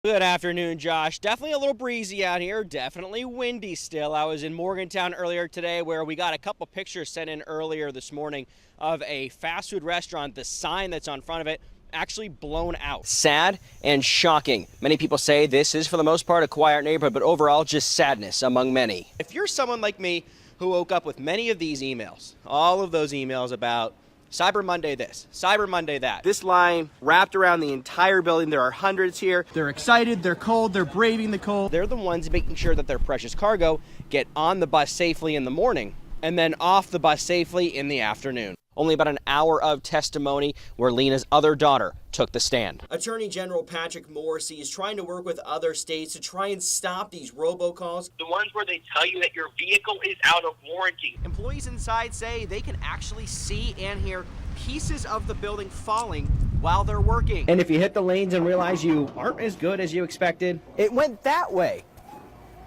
Good afternoon, Josh. Definitely a little breezy out here. Definitely windy still. I was in Morgantown earlier today where we got a couple pictures sent in earlier this morning of a fast food restaurant. The sign that's on front of it actually blown out. Sad and shocking. Many people say this is, for the most part, a quiet neighborhood, but overall just sadness among many. If you're someone like me who woke up with many of these emails, all of those emails about Cyber Monday this, Cyber Monday that. This line wrapped around the entire building. There are hundreds here. They're excited, they're cold, they're braving the cold. They're the ones making sure that their precious cargo get on the bus safely in the morning and then off the bus safely in the afternoon. Only about an hour of testimony where Lena's other daughter took the stand. Attorney General Patrick Morrissey is trying to work with other states to try and stop these robocalls. The ones where they tell you that your vehicle is out of warranty. Employees inside say they can actually see and hear pieces of the building falling while they're working. And if you hit the lanes and realize you aren't as good as you expected, it went that way.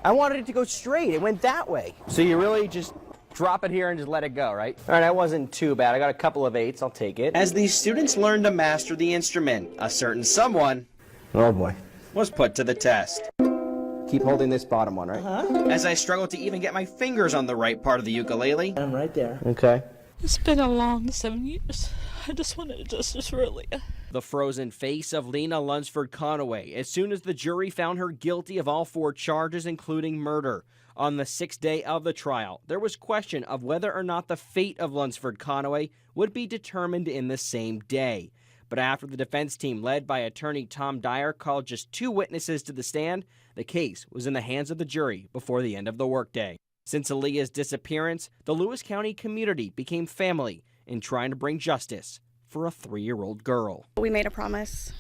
I wanted it to go straight. It went that way. So you really just drop it here and just let it go, right? All right, that wasn't too bad. I got a couple of 8s. I'll take it. As these students learn to master the instrument, a certain someone, oh boy, was put to the test. Keep holding this bottom one, right? As I struggle to even get my fingers on the right part of the ukulele. I'm right there. Okay. It's been a long 7 years. I just wanted justice for Aaliyah. The frozen face of Lena Lunsford Conaway as soon as the jury found her guilty of all 4 charges, including murder. On the 6th day of the trial, there was question of whether or not the fate of Lunsford Conaway would be determined in the same day. But after the defense team led by attorney Tom Dyer called just 2 witnesses to the stand, the case was in the hands of the jury before the end of the workday. Since Aaliyah's disappearance, the Lewis County community became family in trying to bring justice for a 3-year-old girl. We made a promise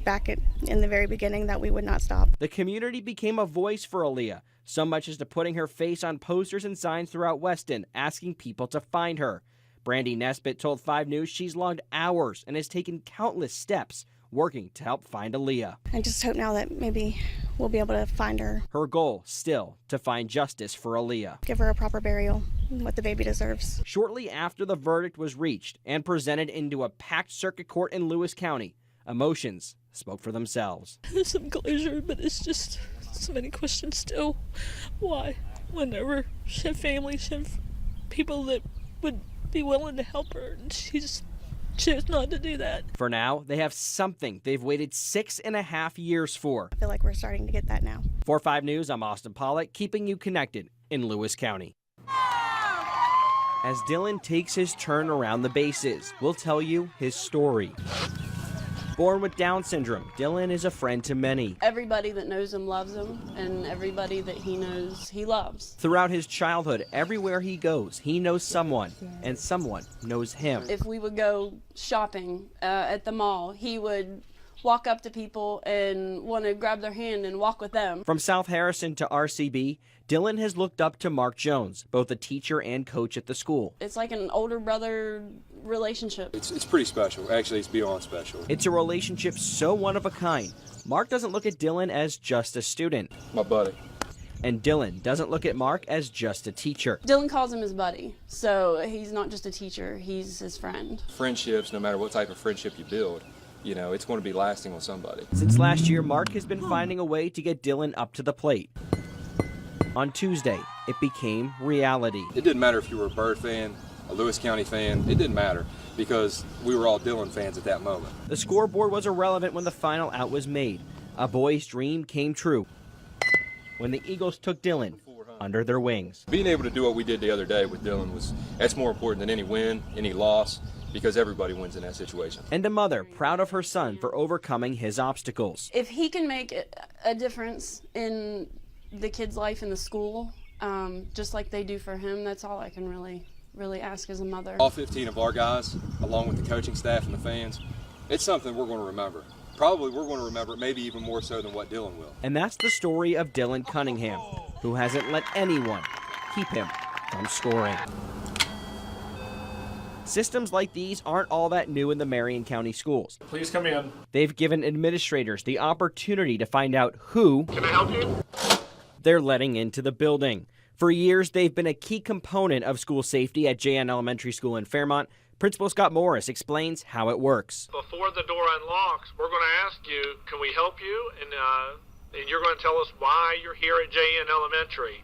back in the very beginning that we would not stop. The community became a voice for Aaliyah, so much as to putting her face on posters and signs throughout Weston, asking people to find her. Brandy Nesbitt told 5 News she's logged hours and has taken countless steps working to help find Aaliyah. I just hope now that maybe we'll be able to find her. Her goal still to find justice for Aaliyah. Give her a proper burial, what the baby deserves. Shortly after the verdict was reached and presented into a packed circuit court in Lewis County, emotions spoke for themselves. There's some closure, but it's just so many questions still. Why? Whenever she had family, she had people that would be willing to help her, and she just chose not to do that. For now, they have something they've waited 6.5 years for. I feel like we're starting to get that now. For 5 News, I'm Austin Pollack, keeping you connected in Lewis County. As Dylan takes his turn around the bases, we'll tell you his story. Born with Down syndrome, Dylan is a friend to many. Everybody that knows him loves him, and everybody that he knows he loves. Throughout his childhood, everywhere he goes, he knows someone, and someone knows him. If we would go shopping at the mall, he would walk up to people and want to grab their hand and walk with them. From South Harrison to RCB, Dylan has looked up to Mark Jones, both a teacher and coach at the school. It's like an older brother relationship. It's pretty special. Actually, it's beyond special. It's a relationship so one of a kind. Mark doesn't look at Dylan as just a student. My buddy. And Dylan doesn't look at Mark as just a teacher. Dylan calls him his buddy, so he's not just a teacher, he's his friend. Friendships, no matter what type of friendship you build, you know, it's going to be lasting with somebody. Since last year, Mark has been finding a way to get Dylan up to the plate. On Tuesday, it became reality. It didn't matter if you were a Bird fan, a Lewis County fan, it didn't matter because we were all Dylan fans at that moment. The scoreboard was irrelevant when the final out was made. A boy's dream came true when the Eagles took Dylan under their wings. Being able to do what we did the other day with Dylan that's more important than any win, any loss, because everybody wins in that situation. And a mother proud of her son for overcoming his obstacles. If he can make a difference in the kid's life in the school, just like they do for him, that's all I can really ask as a mother. All 15 of our guys, along with the coaching staff and the fans, it's something we're going to remember. Probably we're going to remember it maybe even more so than what Dylan will. And that's the story of Dylan Cunningham, who hasn't let anyone keep him from scoring. Systems like these aren't all that new in the Marion County schools. Please come in. They've given administrators the opportunity to find out who Can I help you? they're letting into the building. For years, they've been a key component of school safety at JN Elementary School in Fairmont, Principal Scott Morris explains how it works. Before the door unlocks, we're going to ask you, can we help you? And you're going to tell us why you're here at JN Elementary.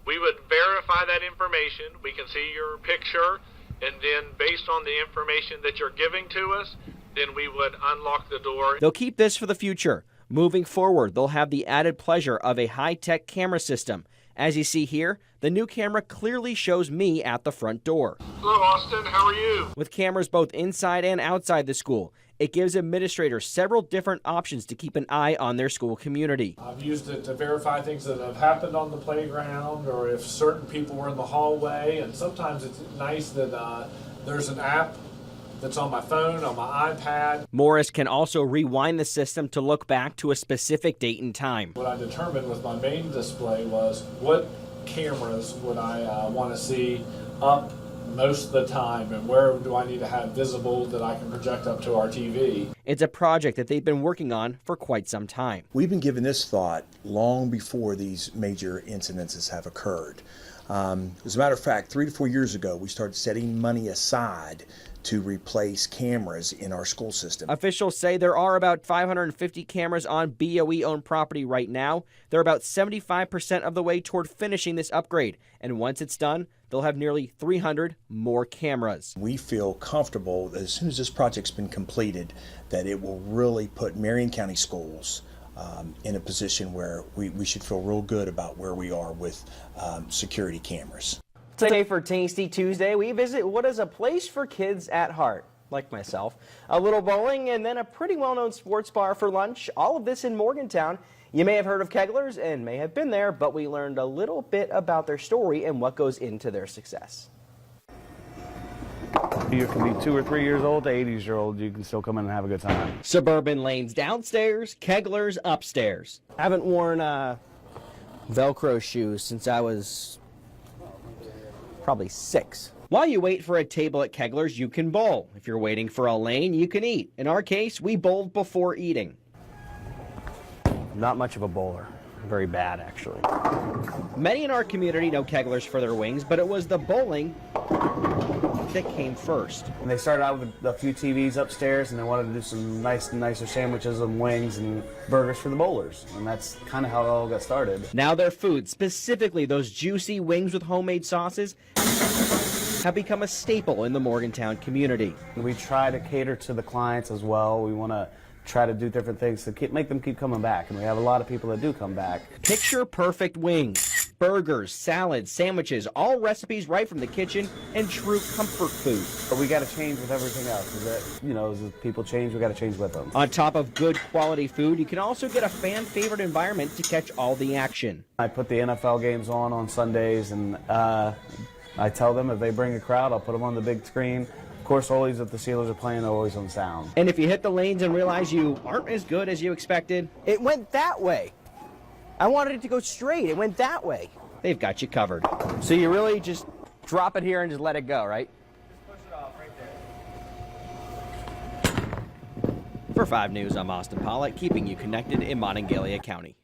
We would verify that information. We can see your picture, and then based on the information that you're giving to us, then we would unlock the door. They'll keep this for the future. Moving forward, they'll have the added pleasure of a high-tech camera system. As you see here, the new camera clearly shows me at the front door. Hello, Austin. How are you? With cameras both inside and outside the school, it gives administrators several different options to keep an eye on their school community. I've used it to verify things that have happened on the playground or if certain people were in the hallway. And sometimes it's nice that there's an app that's on my phone, on my iPad. Morris can also rewind the system to look back to a specific date and time. What I determined with my main display was what cameras would I want to see up most of the time, and where do I need to have visible that I can project up to our TV. It's a project that they've been working on for quite some time. We've been given this thought long before these major incidences have occurred. As a matter of fact, 3 to 4 years ago, we started setting money aside to replace cameras in our school system. Officials say there are about 550 cameras on BOE-owned property right now. They're about 75% of the way toward finishing this upgrade. And once it's done, they'll have nearly 300 more cameras. We feel comfortable that as soon as this project's been completed, that it will really put Marion County schools in a position where we should feel real good about where we are with security cameras. Today for Tasty Tuesday, we visit what is a place for kids at heart, like myself. A little bowling and then a pretty well-known sports bar for lunch. All of this in Morgantown. You may have heard of Kegler's and may have been there, but we learned a little bit about their story and what goes into their success. You can be 2 or 3 years old to 80-year-old. You can still come in and have a good time. Suburban lanes downstairs, Kegler's upstairs. I haven't worn Velcro shoes since I was probably 6. While you wait for a table at Kegler's, you can bowl. If you're waiting for a lane, you can eat. In our case, we bowled before eating. Not much of a bowler. Very bad, actually. Many in our community know Kegler's for their wings, but it was the bowling that came first. And they started out with a few TVs upstairs, and they wanted to do some nicer sandwiches and wings and burgers for the bowlers. And that's kind of how it all got started. Now their food, specifically those juicy wings with homemade sauces, have become a staple in the Morgantown community. We try to cater to the clients as well. We want to try to do different things to make them keep coming back, and we have a lot of people that do come back. Picture perfect wings, burgers, salads, sandwiches, all recipes right from the kitchen and true comfort food. But we got to change with everything else. As people change, we got to change with them. On top of good quality food, you can also get a fan favorite environment to catch all the action. I put the NFL games on Sundays, and I tell them if they bring a crowd, I'll put them on the big screen. Of course, always if the Steelers are playing, they're always on sound. And if you hit the lanes and realize you aren't as good as you expected, it went that way. I wanted it to go straight. It went that way. They've got you covered. So you really just drop it here and just let it go, right? Just push it off right there. For 5 News, I'm Austin Pollack, keeping you connected in Monongalia County.